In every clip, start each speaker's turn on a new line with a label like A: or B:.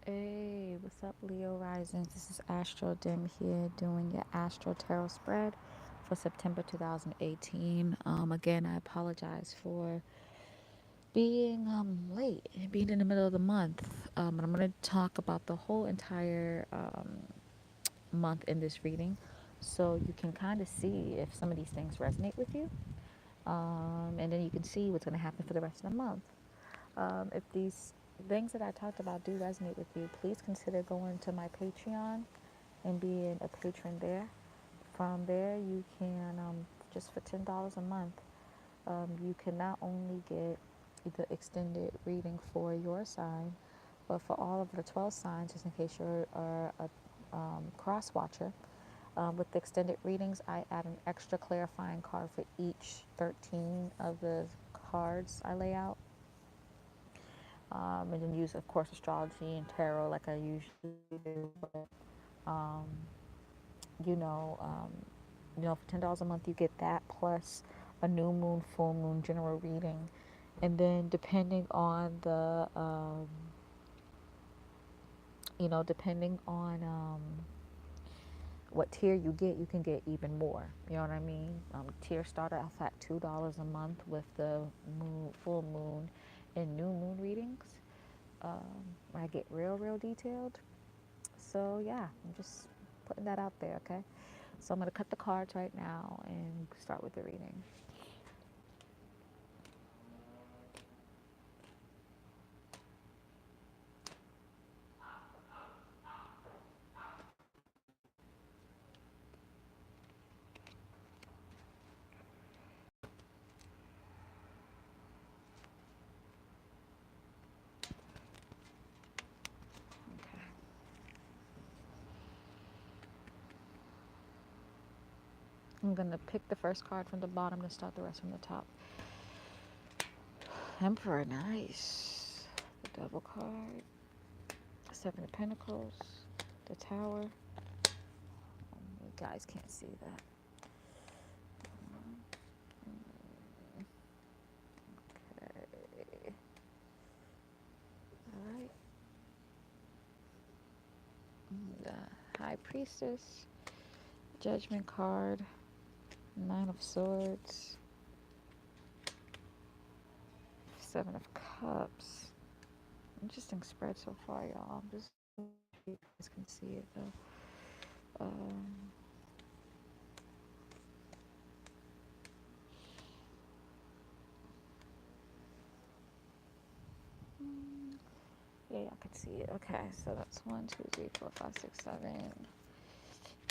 A: Hey, what's up, Leo Risings? This is Astro Dim here doing your Astro Tarot spread for September 2018. Again, I apologize for being late and being in the middle of the month. And I'm going to talk about the whole entire month in this reading so you can kind of see if some of these things resonate with you. And then you can see what's going to happen for the rest of the month. If these things that I talked about do resonate with you, please consider going to my Patreon and being a patron there. From there, you can, just for $10 a month, you can not only get the extended reading for your sign, but for all of the 12 signs, just in case you're a cross watcher. With the extended readings, I add an extra clarifying card for each 13 of the cards I lay out. And then use, of course, astrology and tarot like I usually do. But um, you know, um, for $10 a month, you get that plus a new moon, full moon general reading, and then depending on what tier you can get even more. You know what I mean? Tier start off at $2 a month with the moon, full moon, and new moon readings. I get real detailed. So yeah, I'm just putting that out there, okay? So I'm gonna cut the cards right now and start with the reading. Okay. I'm gonna pick the first card from the bottom and start the rest from the top. Emperor, nice. The double card. Seven of Pentacles. The Tower. You guys can't see that. Okay. All right. The High Priestess. Judgment card. Nine of Swords. Seven of Cups. Interesting spread so far, y'all. Just so you guys can see it though. Yeah, I can see it. Okay, so that's 1, 2, 3, 4, 5, 6, 7,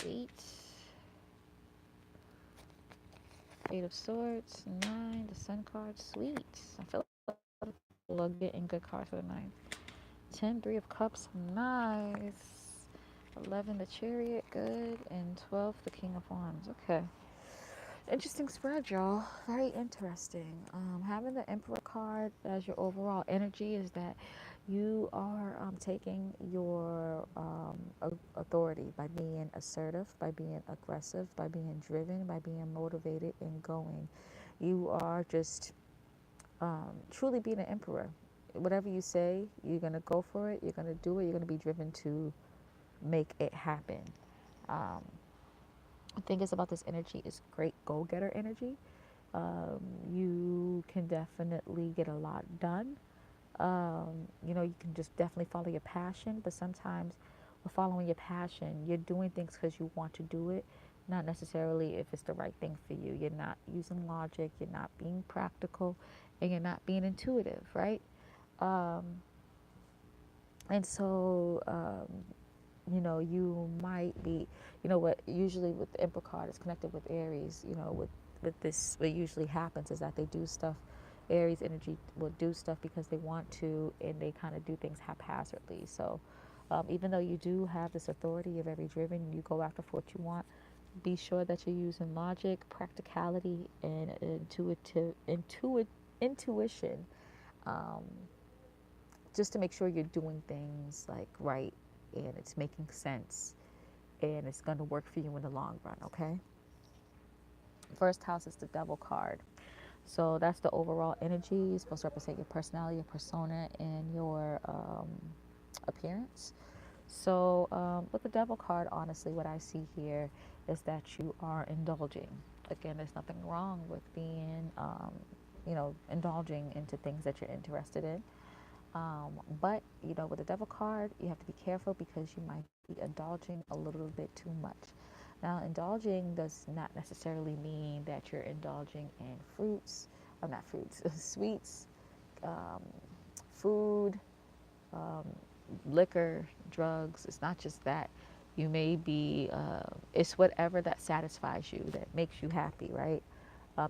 A: 8. Eight of Swords, 9, the Sun card, sweet. I feel like getting good cards for the 9. 10, Three of Cups, nice. 11, the Chariot, good. And 12, the King of Wands. Okay. Interesting spread, y'all. Very interesting. Having the Emperor card as your overall energy is that you are taking your authority by being assertive, by being aggressive, by being driven, by being motivated and going. You are just truly being an emperor. Whatever you say, you're going to go for it, you're going to do it, you're going to be driven to make it happen. Um, the thing is about this energy is great go-getter energy. You can definitely get a lot done. You can just definitely follow your passion, but sometimes with following your passion, you're doing things because you want to do it, not necessarily if it's the right thing for you. You're not using logic, you're not being practical, and you're not being intuitive, right? Um, and so, you might be, what usually with the Emperor card is connected with Aries, with this, what usually happens is that they do stuff. Aries energy will do stuff because they want to, and they kind of do things haphazardly. So, even though you do have this authority, you're very driven, and you go after what you want, be sure that you're using logic, practicality, and intuition, um, just to make sure you're doing things like right and it's making sense and it's going to work for you in the long run, okay? First house is the Devil card. So that's the overall energy. It's supposed to represent your personality, your persona, and your appearance. So, with the devil card, honestly, what I see here is that you are indulging. Again, there's nothing wrong with being, indulging into things that you're interested in. But, with the devil card, you have to be careful because you might be indulging a little bit too much. Now, indulging does not necessarily mean that you're indulging in fruits, or not fruits, sweets, um, food, um, liquor, drugs. It's not just that. You may be, it's whatever that satisfies you, that makes you happy, right?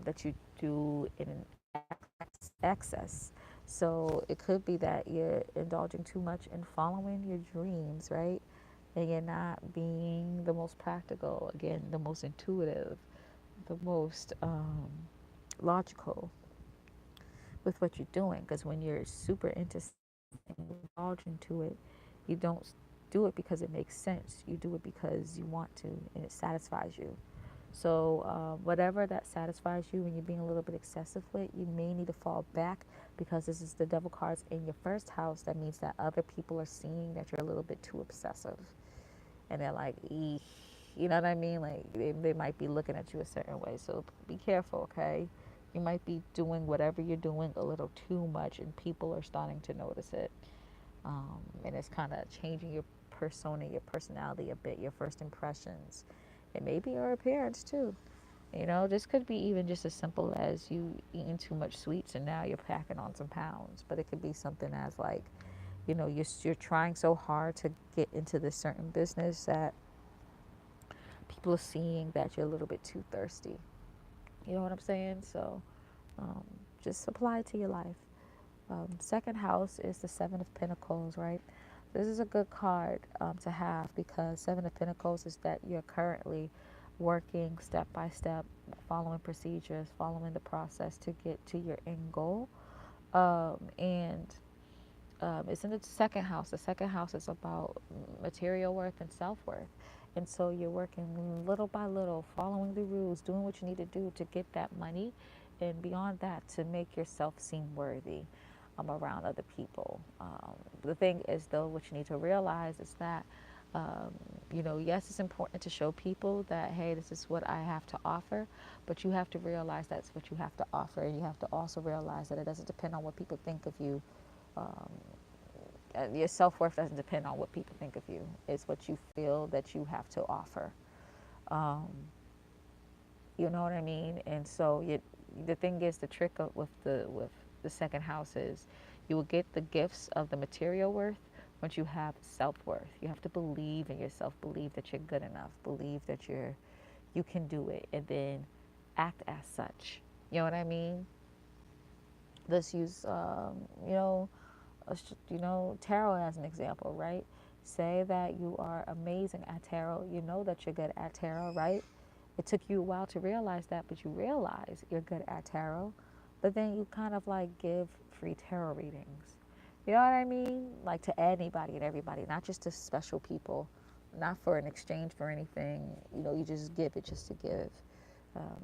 A: That you do in an excess. So it could be that you're indulging too much in following your dreams, right? And you're not being the most practical, again, the most intuitive, the most logical with what you're doing. Because when you're super into something and you indulge into it, you don't do it because it makes sense. You do it because you want to and it satisfies you. So, whatever that satisfies you when you're being a little bit excessive with, you may need to fall back because this is the devil cards in your first house. That means that other people are seeing that you're a little bit too obsessive. And they're like, eesh. You know what I mean? Like, they might be looking at you a certain way. So, be careful, okay? You might be doing whatever you're doing a little too much, and people are starting to notice it. And it's kind of changing your persona, your personality a bit, your first impressions. It may be your appearance too. This could be even just as simple as you eating too much sweets and now you're packing on some pounds. But it could be something as like, you're trying so hard to get into this certain business that people are seeing that you're a little bit too thirsty. You know what I'm saying? So um, just apply it to your life. Second house is the Seven of Pentacles, right? This is a good card to have because Seven of Pentacles is that you're currently working step by step, following procedures, following the process to get to your end goal. And it's in the second house. The second house is about material worth and self worth. And so you're working little by little, following the rules, doing what you need to do to get that money. And beyond that, to make yourself seem worthy around other people. The thing is, though, what you need to realize is that, yes, it's important to show people that, hey, this is what I have to offer, but you have to realize that's what you have to offer. And you have to also realize that it doesn't depend on what people think of you. Um, your self-worth doesn't depend on what people think of you. It's what you feel that you have to offer. Um, you know what I mean? And so the thing is, the trick with the second house is you will get the gifts of the material worth once you have self-worth. You have to believe in yourself, believe that you're good enough, believe that you can do it, and then act as such. You know what I mean? Let's use tarot as an example, right? Say that you are amazing at tarot. You know that you're good at tarot, right? It took you a while to realize that, but you realize you're good at tarot. But then you kind of like give free tarot readings. You know what I mean? Like to anybody and everybody, not just to special people, not for an exchange for anything. You just give it just to give.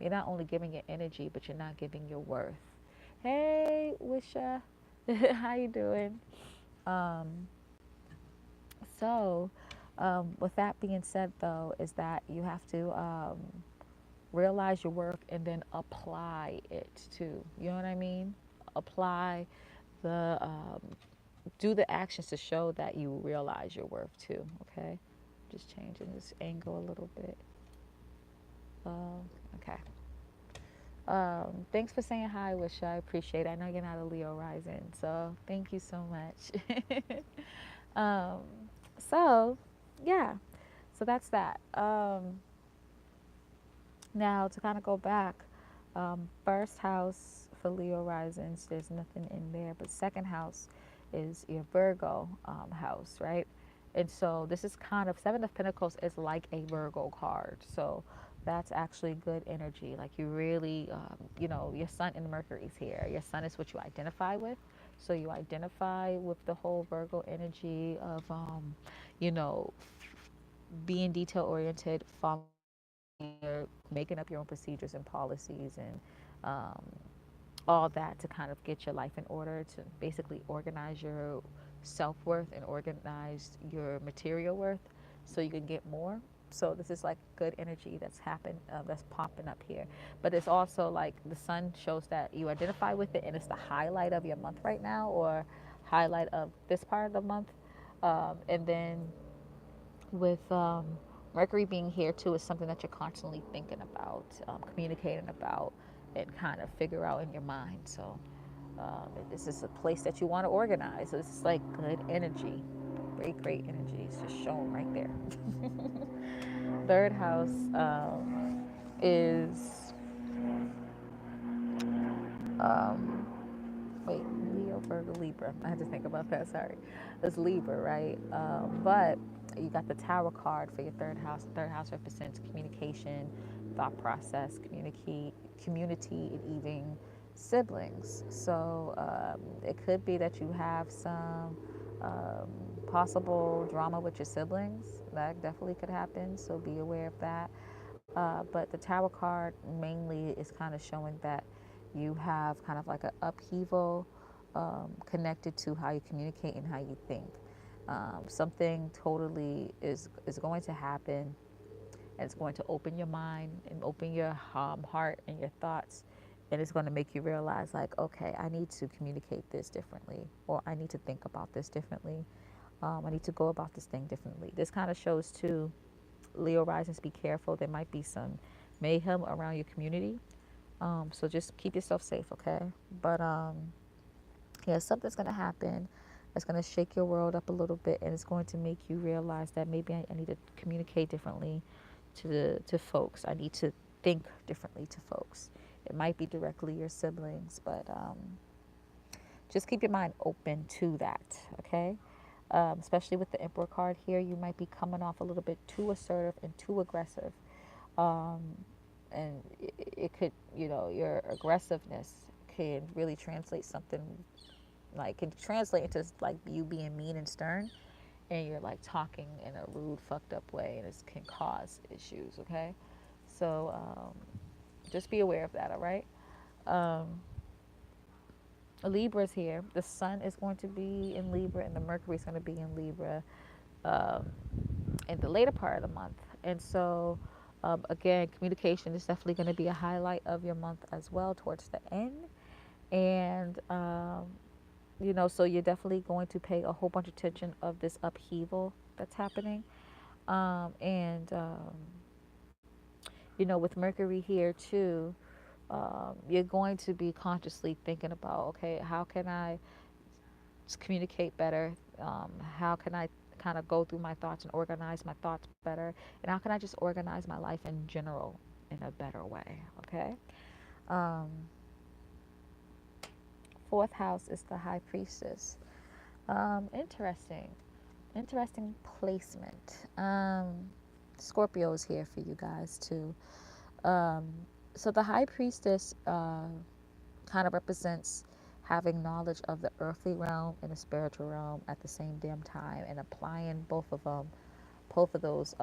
A: You're not only giving your energy, but you're not giving your worth. Hey, Wisha, how you doing? Um, with that being said, though, is that you have to realize your worth and then apply it too. You know what I mean? Apply the, do the actions to show that you realize your worth too. Okay, just changing this angle a little bit. Okay. Thanks for saying hi, Wisha. I appreciate it. I know you're not a Leo rising, so thank you so much. um, so, yeah, so that's that. Now, to kind of go back, first house for Leo risings, there's nothing in there, but second house is your Virgo house, right? And so this is kind of, Seven of Pentacles is like a Virgo card. So that's actually good energy. Like you really, your sun and Mercury's here. Your sun is what you identify with. So you identify with the whole Virgo energy of, you know, being detail oriented, following procedure, making up your own procedures and policies and um, all that to kind of get your life in order, to basically organize self-worth and organize your material worth so you can get more. So this is like good energy that's happened, that's popping up here. But it's also like the sun shows that you identify with it, and it's the highlight of your month right now, or highlight of this part of the month. And then with Mercury being here too is something that you're constantly thinking about, communicating about, and kind of figure out in your mind. So this is a place that you want to organize. So this is like good energy, great energy. It's just shown right there. Third house is um, wait, Leo, Virgo, Libra. I had to think about that. Sorry, it's Libra, right? But you got the Tower card for your third house. Third house represents communication, thought process, community, and even siblings. So it could be that you have some um, possible drama with your siblings. That definitely could happen. So be aware of that. But the Tower card mainly is kind of showing that you have kind of like an upheaval connected to how you communicate and how you think. Something totally is going to happen, and it's going to open your mind and open your heart and your thoughts, and it's going to make you realize like, okay, I need to communicate this differently, or I need to think about this differently. I need to go about this thing differently. This kind of shows too, Leo risings, be careful. There might be some mayhem around your community. So just keep yourself safe, okay? But yeah, something's gonna happen. It's gonna shake your world up a little bit, and it's going to make you realize that maybe I need to communicate differently to folks. I need to think differently to folks. It might be directly your siblings, but just keep your mind open to that, okay? Especially with the Emperor card here, you might be coming off a little bit too assertive and too aggressive. Um, and it could, your aggressiveness can really translate something, like, can translate into like you being mean and stern, and you're like talking in a rude, fucked up way, and it can cause issues, okay? So just be aware of that, all right? Um, Libra's here. The sun is going to be in Libra, and the Mercury is going to be in Libra um, in the later part of the month. And so, again, communication is definitely going to be a highlight of your month as well towards the end. And, so you're definitely going to pay a whole bunch of attention of this upheaval that's happening. And, with Mercury here too, you're going to be consciously thinking about, okay, how can I communicate better? How can I kind of go through my thoughts and organize my thoughts better? And how can I just organize my life in general in a better way? Okay. Um, Fourth house is the High Priestess. Interesting. Interesting placement. Scorpio is here for you guys too. Um, so the High Priestess kind of represents having knowledge of the earthly realm and the spiritual realm at the same damn time, and applying both of those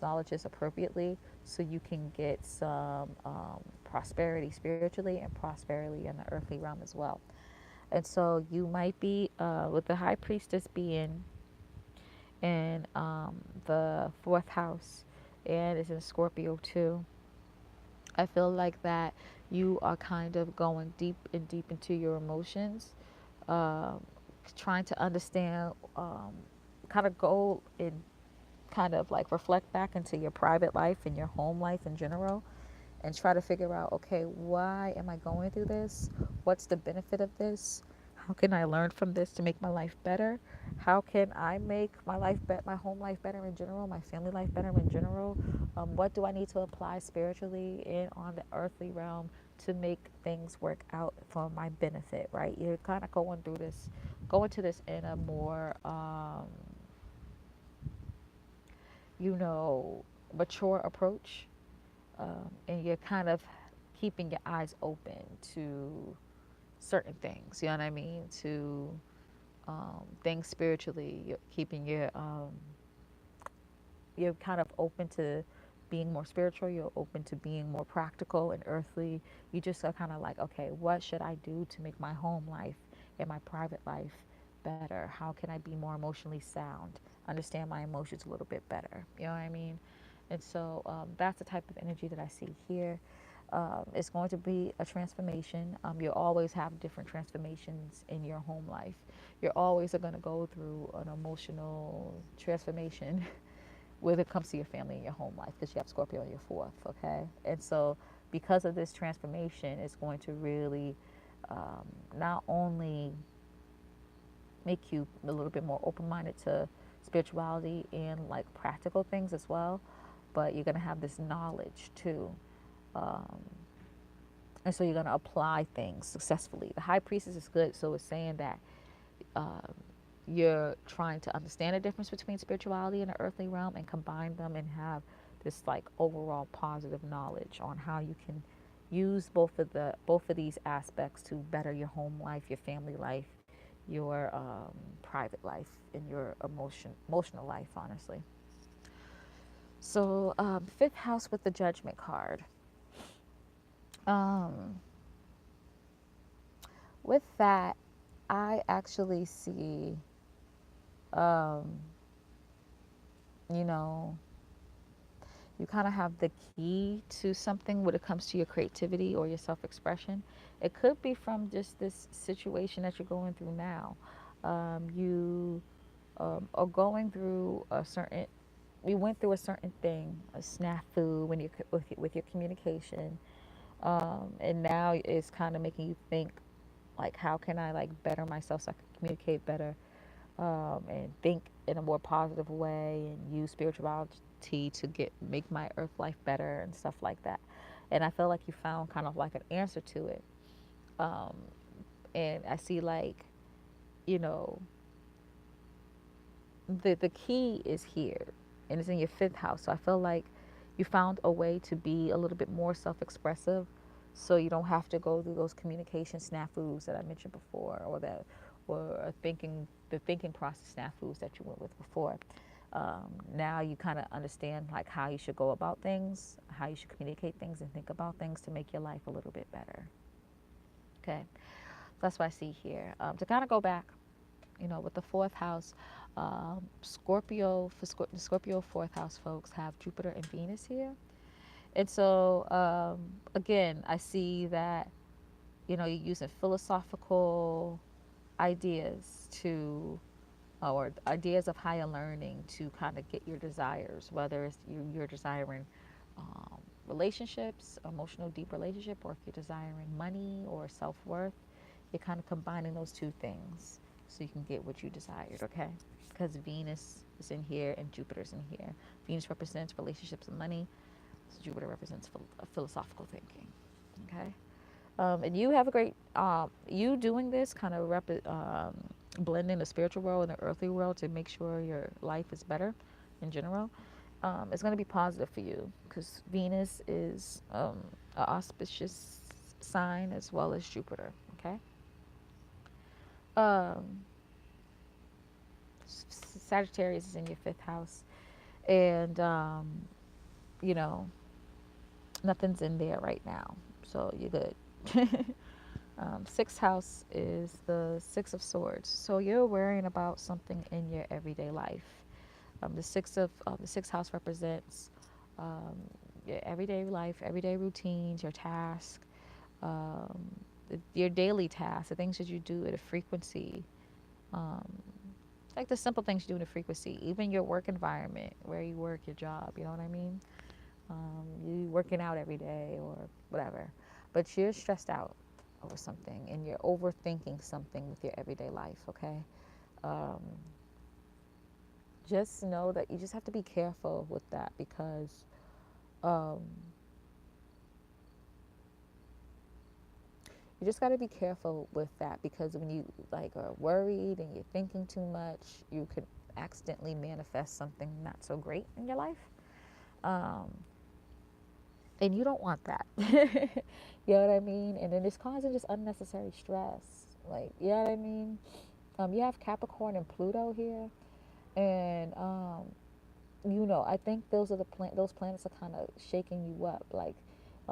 A: knowledges appropriately, so you can get some prosperity spiritually and prosperity in the earthly realm as well. And so you might be with the High Priestess being in the fourth house, and it's in Scorpio too. I feel like that you are kind of going deep and deep into your emotions, um, trying to understand, kind of go and kind of like reflect back into your private life and your home life in general, and try to figure out, okay, why am I going through this? What's the benefit of this? How can I learn from this to make my life better? How can I make my home life better in general, my family life better in general? What do I need to apply spiritually and on the earthly realm to make things work out for my benefit? Right? You're kind of going to this in a more, you know, mature approach, and you're kind of keeping your eyes open to certain things. You know what I mean? To things spiritually. You're keeping you're kind of open to being more spiritual. You're open to being more practical and earthly. You just are kind of like, okay, what should I do to make my home life and my private life better? How can I be more emotionally sound? Understand my emotions a little bit better. You know what I mean? And so that's the type of energy that I see here. It's going to be a transformation. You'll always have different transformations in your home life. You're always going to go through an emotional transformation when it comes to your family and your home life, because you have Scorpio in your fourth, okay? And so because of this transformation, it's going to really not only make you a little bit more open-minded to spirituality and like practical things as well, but you're going to have this knowledge too. Um, and so you're going to apply things successfully. The high priestess is good, so it's saying that um, you're trying to understand the difference between spirituality and the earthly realm and combine them and have this like overall positive knowledge on how you can use both of these aspects to better your home life, your family life, your private life, and your emotional life, honestly. So fifth house with the Judgment card. um, with that, I actually see um, you know, you kind of have the key to something when it comes to your creativity or your self-expression. It could be from just this situation that you're going through now. You are going through a certain, you went through a certain thing, a snafu when you with your communication, and now it's kind of making you think like, how can I like better myself so I can communicate better, and think in a more positive way and use spirituality to get make my earth life better and stuff like that. And I feel like you found kind of like an answer to it. Um, and I see like, you know, the key is here, and it's in your fifth house. So I feel like you found a way to be a little bit more self-expressive, so you don't have to go through those communication snafus that I mentioned before, or the thinking process snafus that you went with before. Now you kind of understand like how you should go about things, how you should communicate things and think about things to make your life a little bit better. Okay, that's what I see here. To kind of go back, with the fourth house, Scorpio, the Scorpio fourth house folks have Jupiter and Venus here. And so, again, I see that, you're using philosophical ideas or ideas of higher learning to kind of get your desires, whether it's you're desiring um, relationships, emotional, deep relationship, or if you're desiring money or self worth, you're kind of combining those two things so you can get what you desired, okay? Because Venus is in here and Jupiter's in here. Venus represents relationships and money, so Jupiter represents philosophical thinking, okay? And you have a great, you doing this kind of blending the spiritual world and the earthly world to make sure your life is better in general. It's going to be positive for you because Venus is an auspicious sign as well as Jupiter, okay? Um, Sagittarius is in your fifth house, and you know nothing's in there right now, so you're good. Sixth house is the Six of Swords, so you're worrying about something in your everyday life. The sixth house represents um, your everyday life, everyday routines, your task, um, your daily tasks, the things that you do at a frequency, um, like the simple things you do in a frequency, even your work environment, where you work, your job. You know what I mean? You working out every day or whatever, but you're stressed out over something and you're overthinking something with your everyday life. Okay. Um, just know that you just have to be careful with that because um, you just got to be careful with that because when you like are worried and you're thinking too much, you could accidentally manifest something not so great in your life. Um, and you don't want that. You know what I mean? And then it's causing just unnecessary stress. Like, you know what I mean? You have Capricorn and Pluto here, and I think those are those planets are kind of shaking you up. Like,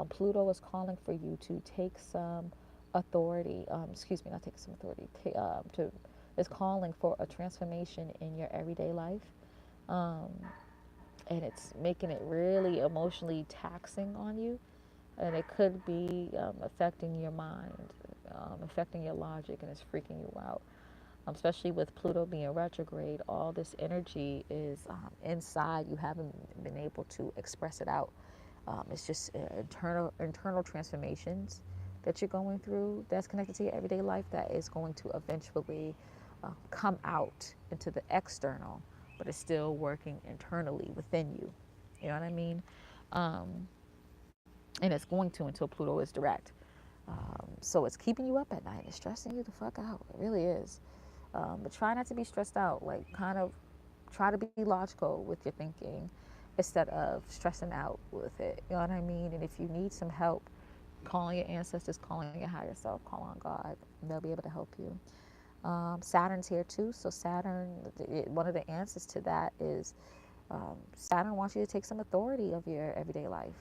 A: Pluto is calling for you to take some authority. Excuse me, not take some authority. To is calling for a transformation in your everyday life. Um, and it's making it really emotionally taxing on you. And it could be affecting your mind, affecting your logic, and it's freaking you out. Especially with Pluto being retrograde, all this energy is inside. You haven't been able to express it out. It's just internal transformations that you're going through that's connected to your everyday life that is going to eventually come out into the external, but it's still working internally within you. You know what I mean? Um, and it's going to until Pluto is direct. So it's keeping you up at night. It's stressing you the fuck out. It really is. But try not to be stressed out. Like, kind of try to be logical with your thinking instead of stressing out with it. You know what I mean? And if you need some help, call on your ancestors, call on your higher self, call on God. They'll be able to help you. Saturn's here too. So Saturn, one of the answers to that is Saturn wants you to take some authority of your everyday life.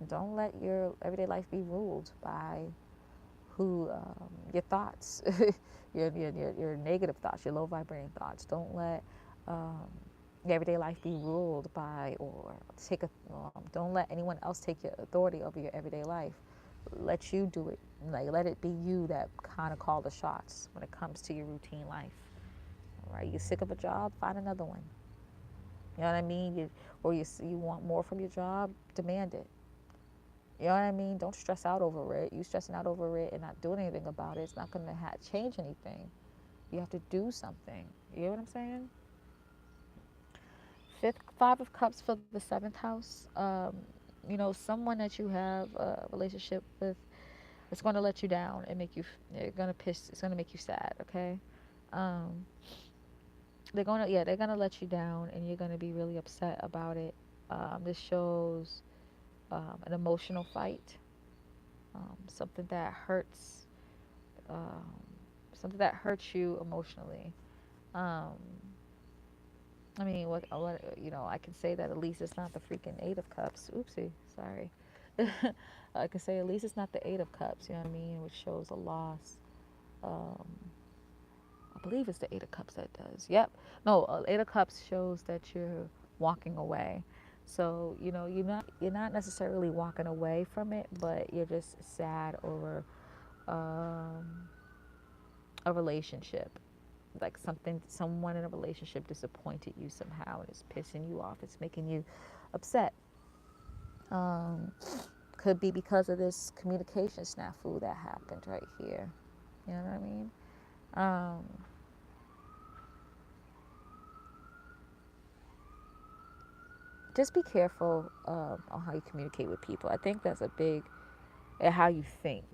A: Don't let your everyday life be ruled by who your thoughts, your negative thoughts, your low vibrating thoughts. Don't let um, your everyday life be ruled by or take a. Don't let anyone else take your authority over your everyday life. Let you do it. Like, let it be you that kind of call the shots when it comes to your routine life. All right, you sick of a job? Find another one. You know what I mean? Or you want more from your job? Demand it. You know what I mean? Don't stress out over it. You stressing out over it and not doing anything about it, it's not going to change anything. You have to do something. You know what I'm saying? Five of Cups for the seventh house. Someone that you have a relationship with, it's going to let you down and make you. They're going to piss. It's going to make you sad. Okay. Um, they're gonna let you down, and you're going to be really upset about it. This shows an emotional fight, something that hurts um, something that hurts you emotionally. Um, I mean, I can say that at least it's not the freaking Eight of Cups. Oopsie, sorry. I can say at least it's not the Eight of Cups. You know what I mean? Which shows a loss. Um, I believe it's the Eight of Cups that does. Yep. No, Eight of Cups shows that you're walking away. So you're not necessarily walking away from it, but you're just sad over um, a relationship, like someone in a relationship disappointed you somehow and it's pissing you off, it's making you upset. um, could be because of this communication snafu that happened right here. You know what I mean? um, just be careful on how you communicate with people. I think that's a big, and how you think.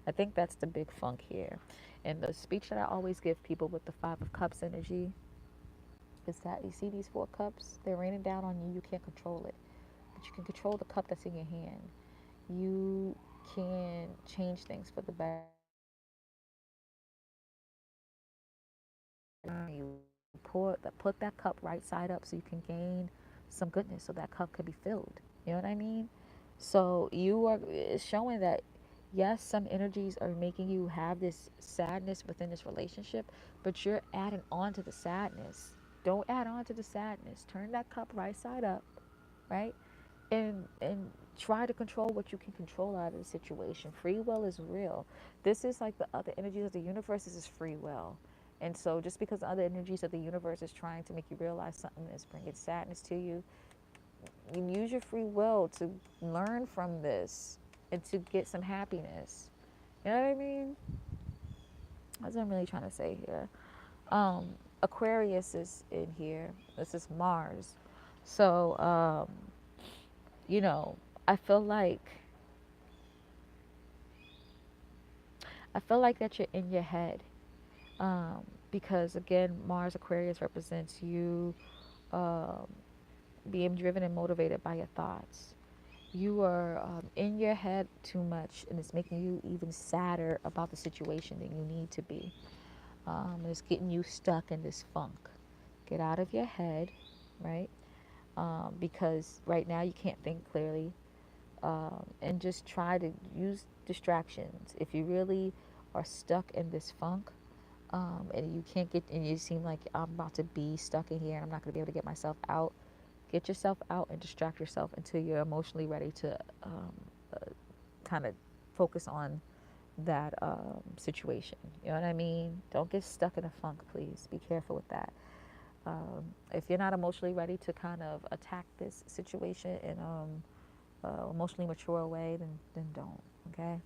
A: I think that's the big funk here. And the speech that I always give people with the Five of Cups energy is that you see these four cups, they're raining down on you. You can't control it, but you can control the cup that's in your hand. You can change things for the better. You put that cup right side up so you can gain some goodness, so that cup could be filled. You know what I mean? So you are, it's showing that yes, some energies are making you have this sadness within this relationship, but you're adding on to the sadness. Don't add on to the sadness. Turn that cup right side up, right? And try to control what you can control out of the situation. Free will is real. This is like the other energies of the universe. This is free will. And so just because the other energies of the universe is trying to make you realize something is bringing sadness to you, you use your free will to learn from this and to get some happiness. You know what I mean? That's what I'm really trying to say here. Aquarius is in here. This is Mars. So, you know, I feel like that you're in your head, because again, Mars Aquarius represents you um, being driven and motivated by your thoughts. You are in your head too much, and it's making you even sadder about the situation than you need to be. And it's getting you stuck in this funk. Get out of your head, right? Because right now you can't think clearly, and just try to use distractions. If you really are stuck in this funk, and you can't get, and you seem like I'm about to be stuck in here and I'm not going to be able to get myself out, get yourself out and distract yourself until you're emotionally ready to uh, kind of focus on that situation. You know what I mean? Don't get stuck in a funk, please. Be careful with that. If you're not emotionally ready to kind of attack this situation in emotionally mature way, then don't. Okay,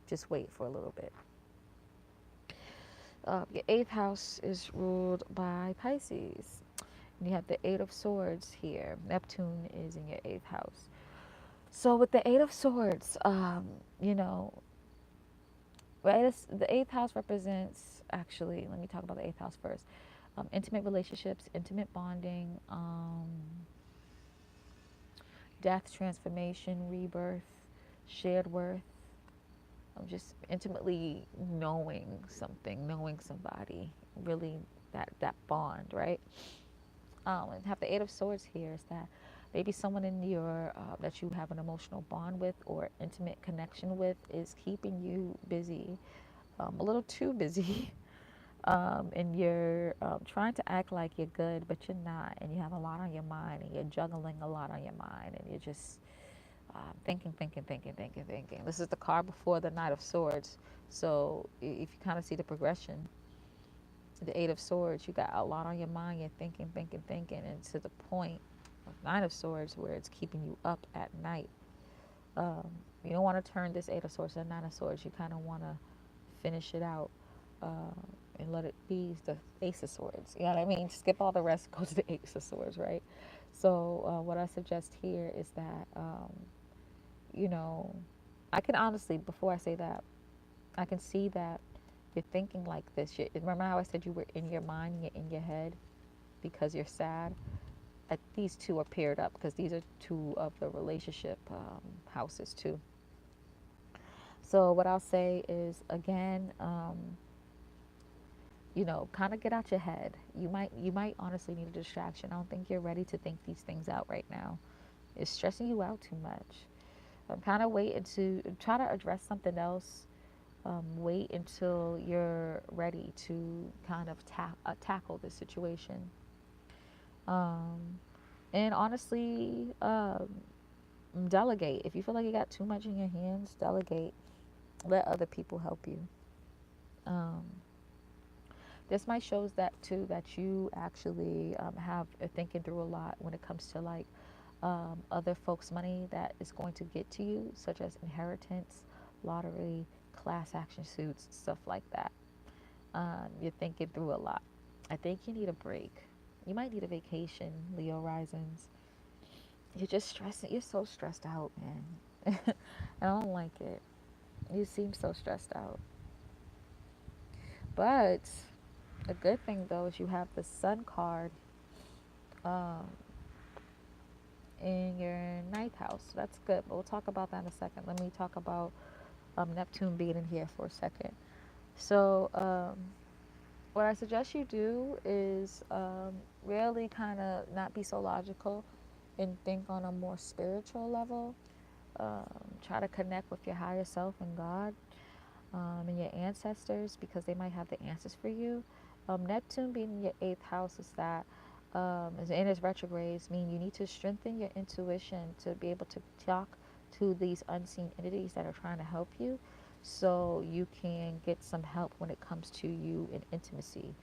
A: just wait for a little bit. Your eighth house is ruled by Pisces. And you have the Eight of Swords here. Neptune is in your eighth house. So with the Eight of Swords, you know, right? The eighth house represents, actually, let me talk about the eighth house first. Intimate relationships, intimate bonding, death, transformation, rebirth, shared worth, just intimately knowing something, knowing somebody, really that bond, right? And have the Eight of Swords here is that maybe someone in your that you have an emotional bond with or intimate connection with is keeping you busy, a little too busy, and you're trying to act like you're good, but you're not, and you have a lot on your mind, and you're juggling a lot on your mind, and you're just thinking. This is the card before the Knight of Swords. So if you kind of see the progression, the Eight of Swords, you got a lot on your mind. You're thinking, and to the point of Nine of Swords where it's keeping you up at night. Um, you don't want to turn this Eight of Swords to Nine of Swords. You kind of want to finish it out and let it be the Ace of Swords. You know what I mean? Skip all the rest, go to the Ace of Swords, right? So what I suggest here is that you know, I can honestly, before I say that, I can see that you're thinking like this. Remember how I said you were in your mind, you're in your head because you're sad? These two are paired up because these are two of the relationship houses too. So what I'll say is again, you know, kind of get out your head. You might honestly need a distraction. I don't think you're ready to think these things out right now. It's stressing you out too much. Kind of wait to try to address something else. Wait until you're ready to kind of tackle this situation. Um, and honestly, delegate. If you feel like you got too much in your hands, delegate. Let other people help you. Um, this might shows that too that you actually have thinking through a lot when it comes to like other folks' money that is going to get to you, such as inheritance, lottery, class action suits, stuff like that. You're thinking through a lot. I think you need a break. You might need a vacation, Leo Risings. You're just stressing. You're so stressed out, man. I don't like it. You seem so stressed out. But a good thing, though, is you have the Sun card um, in your ninth house. So that's good. But we'll talk about that in a second. Let me talk about Neptune being in here for a second. So, what I suggest you do is really kind of not be so logical and think on a more spiritual level. Try to connect with your higher self and God and your ancestors because they might have the answers for you. Neptune being in your eighth house is that in its retrogrades mean you need to strengthen your intuition to be able to talk to these unseen entities that are trying to help you so you can get some help when it comes to you in intimacy.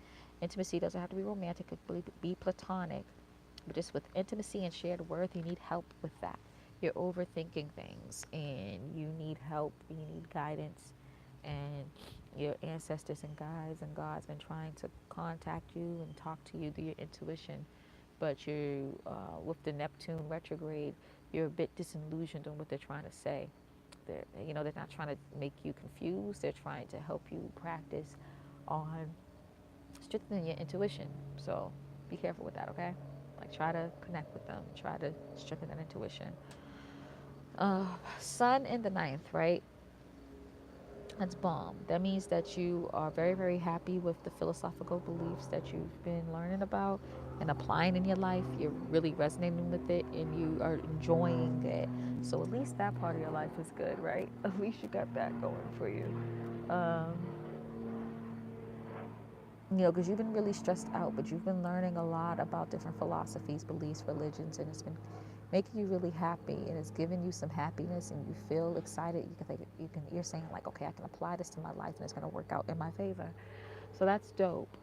A: Intimacy doesn't have to be romantic, it can be platonic, but just with intimacy and shared worth, you need help with that. You're overthinking things and you need help, you need guidance, and your ancestors and guides and God's been trying to contact you and talk to you through your intuition, but you, with the Neptune retrograde, you're a bit disillusioned on what they're trying to say. They're not trying to make you confused. They're trying to help you practice on strengthening your intuition. So be careful with that, okay? Like try to connect with them. Try to strengthen that intuition. Sun in the ninth, right? That's bomb. That means that you are very, very happy with the philosophical beliefs that you've been learning about and applying in your life. You're really resonating with it and you are enjoying it. So at least that part of your life is good, right? At least you got that going for you. Um, because you've been really stressed out, but you've been learning a lot about different philosophies, beliefs, religions, and it's been making you really happy, and it's giving you some happiness, and you feel excited. You're saying like, okay, I can apply this to my life, and it's going to work out in my favor. So that's dope.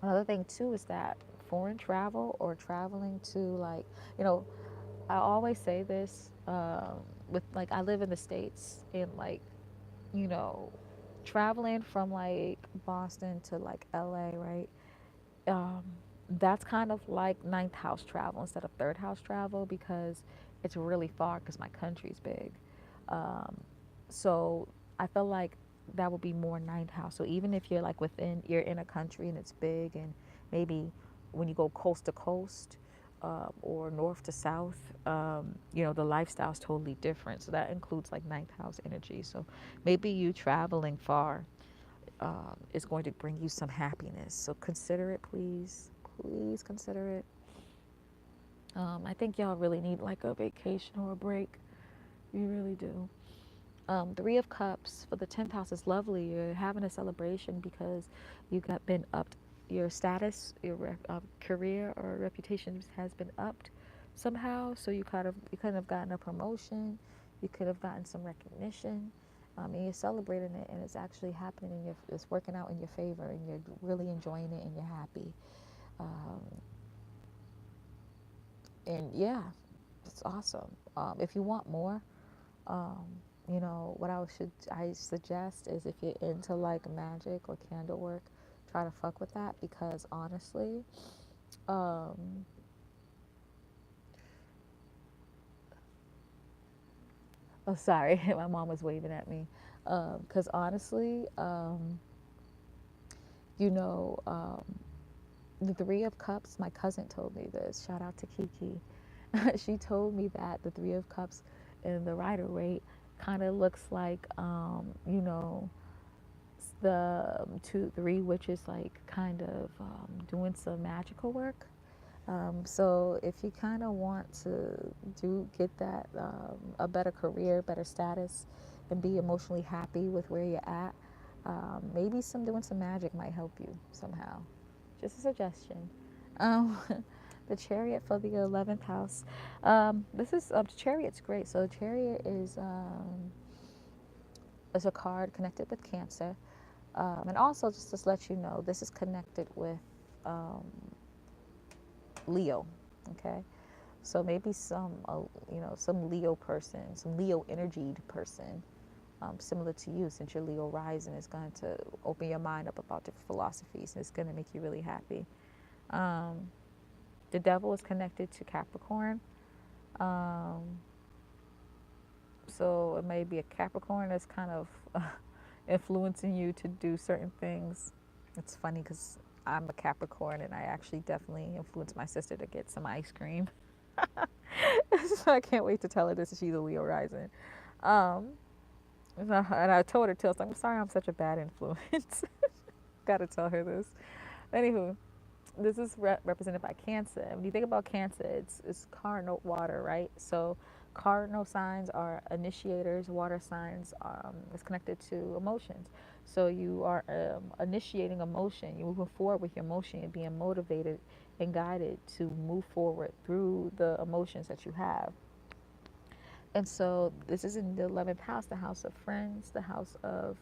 A: Another thing too is that foreign travel or traveling to like, you know, I always say this with like I live in the States and like, you know, traveling from like Boston to like LA, right? Um, that's kind of like ninth house travel instead of third house travel because it's really far because my country's big. Um, so I feel like that would be more ninth house. So even if you're in a country and it's big, and maybe when you go coast to coast or north to south, the lifestyle is totally different. So that includes like ninth house energy. So maybe you traveling far is going to bring you some happiness. So consider it, please. Please consider it. I think y'all really need like a vacation or a break. You really do. Three of Cups for the 10th house is lovely. You're having a celebration because you got been upped. Your status, your career or reputation has been upped somehow. So you could have gotten a promotion. You could have gotten some recognition. And you're celebrating it, and it's actually happening. It's working out in your favor, and you're really enjoying it, and you're happy. Um, and yeah, it's awesome. If you want more, um, what I suggest is if you're into like magic or candle work, try to fuck with that because honestly, um, oh sorry, my mom was waving at me. Because honestly, you know, um, the Three of Cups. My cousin told me this. Shout out to Kiki. She told me that the Three of Cups in the Rider Waite kind of looks like, the three witches like kind of doing some magical work. So if you kind of want to get that a better career, better status, and be emotionally happy with where you're at, maybe some doing some magic might help you somehow. Just a suggestion. Um, the Chariot for the 11th house. This is Chariot's great. So Chariot is a card connected with Cancer. And also, just to let you know, this is connected with um, Leo. Okay, so maybe some Leo person, some Leo energied person, similar to you, since your Leo rising is going to open your mind up about different philosophies, and it's going to make you really happy. Um, the Devil is connected to Capricorn. Um, so it may be a Capricorn that's kind of influencing you to do certain things. It's funny because I'm a Capricorn and I actually definitely influenced my sister to get some ice cream. So I can't wait to tell her this. She's a Leo rising. Um, and I told her too. I was like, I'm sorry, I'm such a bad influence. Gotta tell her this. Anywho, this is represented by Cancer. When you think about Cancer, it's cardinal water, right? So cardinal signs are initiators. Water signs is connected to emotions. So you are initiating emotion. You're moving forward with your emotion. You're being motivated and guided to move forward through the emotions that you have. And so this is in the 11th house, the house of friends, the house of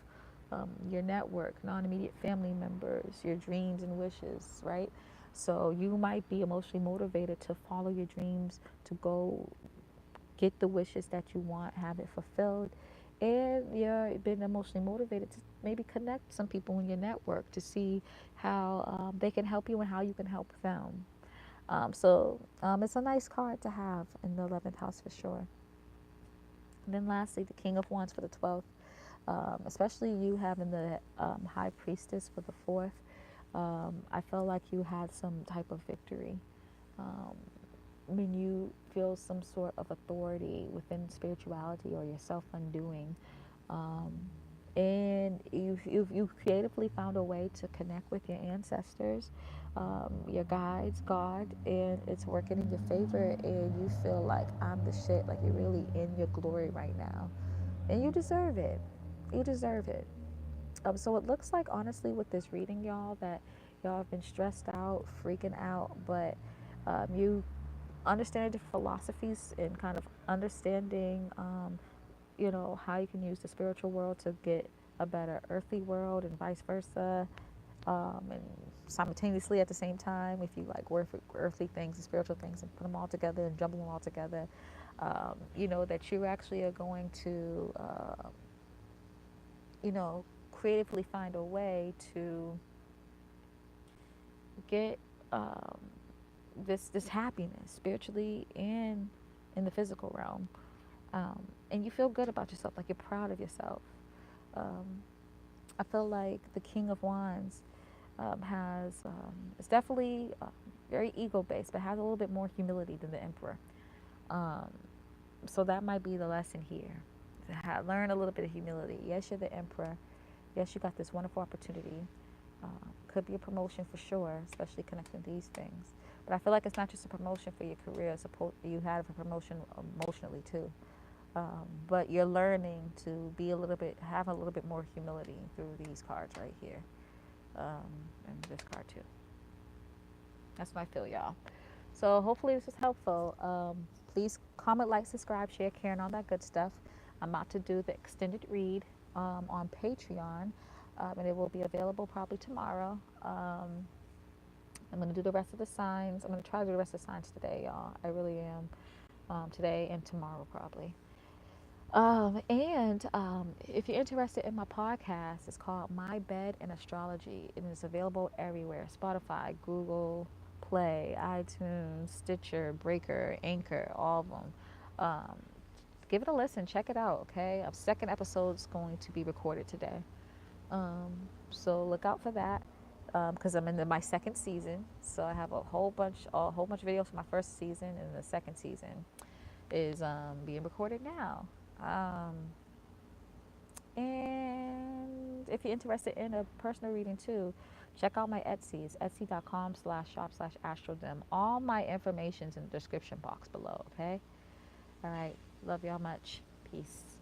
A: your network, non immediate family members, your dreams and wishes, right? So you might be emotionally motivated to follow your dreams, to go get the wishes that you want, have it fulfilled. And you're been emotionally motivated to maybe connect some people in your network to see how they can help you and how you can help them. So it's a nice card to have in the 11th house for sure. And then lastly, the King of Wands for the 12th, especially you having the High Priestess for the 4th. I felt like you had some type of victory um, when you feel some sort of authority within spirituality or your self undoing. Um, and you've creatively found a way to connect with your ancestors, your guides, God, and it's working in your favor. And you feel like I'm the shit, like you're really in your glory right now, and you deserve it. You deserve it. So it looks like, honestly, with this reading, y'all, that y'all have been stressed out, freaking out, but you understand different philosophies and kind of understanding, how you can use the spiritual world to get a better earthly world and vice versa. And simultaneously at the same time, if you like work for earthly things and spiritual things and put them all together and jumble them all together, that you actually are going to, you know, creatively find a way to get um, this happiness spiritually and in the physical realm. And you feel good about yourself, like you're proud of yourself. Um, I feel like the King of Wands has it's definitely very ego based, but has a little bit more humility than the Emperor. Um, so that might be the lesson here. Learn a little bit of humility. Yes, you're the Emperor. Yes, you got this wonderful opportunity. Could be a promotion for sure, especially connecting these things. But I feel like it's not just a promotion for your career. You had a promotion emotionally too. But you're learning to have a little bit more humility through these cards right here, and this card too. That's what I feel, y'all. So hopefully this is helpful. Please comment, like, subscribe, share, care, and all that good stuff. I'm about to do the extended read on Patreon, and it will be available probably tomorrow. I'm going to do the rest of the signs. I'm going to try to do the rest of the signs today, y'all. I really am. Today and tomorrow, probably. And if you're interested in my podcast, it's called My Bed and Astrology. It is available everywhere: Spotify, Google Play, iTunes, Stitcher, Breaker, Anchor, all of them. Um, give it a listen. Check it out, okay? A second episode is going to be recorded today. Um, so look out for that because I'm in my second season. So I have a whole bunch of videos for my first season, and the second season is being recorded now. Um, and if you're interested in a personal reading too, check out my Etsy. It's etsy.com/shop/astrodem. All my information's in the description box below, okay? All right. Love y'all much. Peace.